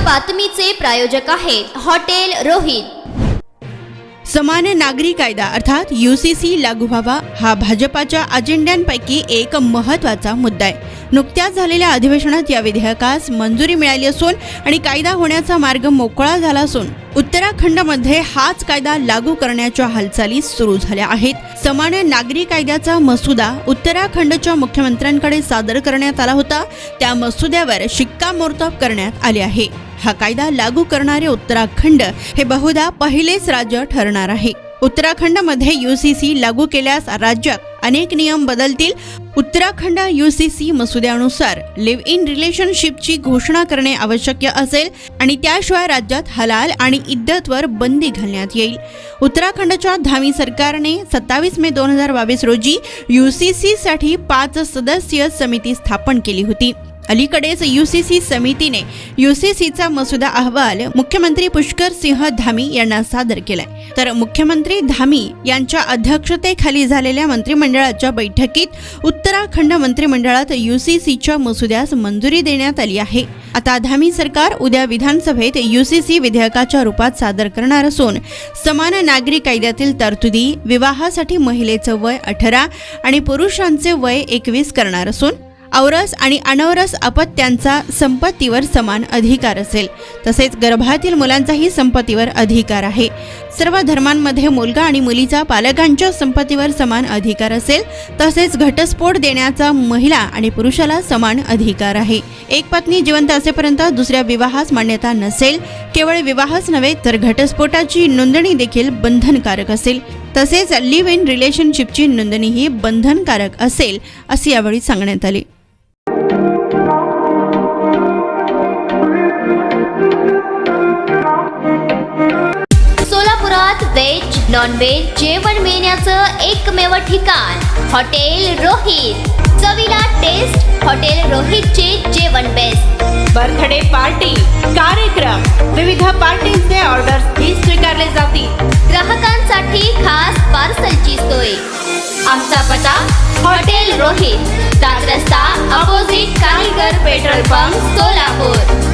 बातमीचे प्रायोजक आहेत हॉटेल रोहित। समान नागरी कायदा अर्थात UCC लागू व्हावा हा भाजपाच्या अजेंड्यांपैकी एक महत्त्वाचा मुद्दा आहे। नुकत्याच झालेल्या अधिवेशनात या विधेयकास मंजुरी मिळाली असून आणि कायदा होण्याचा मार्ग मोकळा झाला असून उत्तराखंडमध्ये हाच कायदा लागू करण्याच्या हालचाली सुरू झाल्या आहेत। समान नागरी कायद्याचा मसुदा उत्तराखंडच्या मुख्यमंत्र्यांकडे सादर करण्यात आला होता। त्या मसुद्यावर शिक्कामोर्तब करण्यात आले आहे। हा कायदा लागू करणारे उत्तराखंड हे बहुधा पहिलेच राज्य ठरणार आहे। उत्तराखंडमध्ये UCC लागू केल्यास राज्यात अनेक नियम बदलतील। उत्तराखंड UCC मसुद्यानुसार लिव्ह इन रिलेशनशिपची घोषणा करणे आवश्यक असेल आणि त्याशिवाय राज्यात हलाल आणि इद्दतवर बंदी घालण्यात येईल। उत्तराखंडच्या धामी सरकारने 27 मे 2022 रोजी UCC साठी 5 सदस्यीय समिती स्थापन केली होती। अलीकडेच UCC समितीने UCCचा मसुदा अहवाल मुख्यमंत्री पुष्कर सिंह धामी यांना सादर केलाय। तर मुख्यमंत्री धामी यांच्या अध्यक्षतेखाली झालेल्या मंत्रिमंडळाच्या बैठकीत उत्तराखंड मंत्रिमंडळात UCCच्या मसुद्यास मंजुरी देण्यात आली आहे। आता धामी सरकार उद्या विधानसभेत UCC विधेयकाच्या रूपात सादर करणार असून समान नागरी कायद्यातील तरतुदी, विवाहासाठी महिलेचं वय 18 आणि पुरुषांचे वय 21 करणार असून औरस आणि अनौरस अपत्यांचा संपत्तीवर समान अधिकार असेल। तसेच गर्भातील मुलांचाही संपत्तीवर अधिकार आहे। सर्व धर्मांमध्ये मुलगा आणि मुलीचा पालकांच्या संपत्तीवर समान अधिकार असेल। तसेच घटस्फोट देण्याचा महिला आणि पुरुषाला समान अधिकार आहे। एक पत्नी जिवंत असेपर्यंत दुसऱ्या विवाहास मान्यता नसेल। केवळ विवाहच नव्हे तर घटस्फोटाची नोंदणी देखील बंधनकारक असेल। तसेच लिव्ह इन रिलेशनशिपची नोंदणीही बंधनकारक असेल असे यावेळी सांगण्यात आले। सोलापुरात व्हेज नॉन व्हेज जेवण मिळण्याचं एकमेव ठिकाण हॉटेल रोहित। चवीला टेस्ट हॉटेल रोहितचे जेवण बेस्ट। बर्थडे पार्टी, कार्यक्रम, विविध पार्टींचे ऑर्डर्स ही स्वीकारले जातील। ग्राहकांसाठी खास पार्सलची सोय। आमचा पत्ता हॉटेल रोहित, 7 रस्ता अपोजिट कारीगर पेट्रोल पंप, सोलापूर।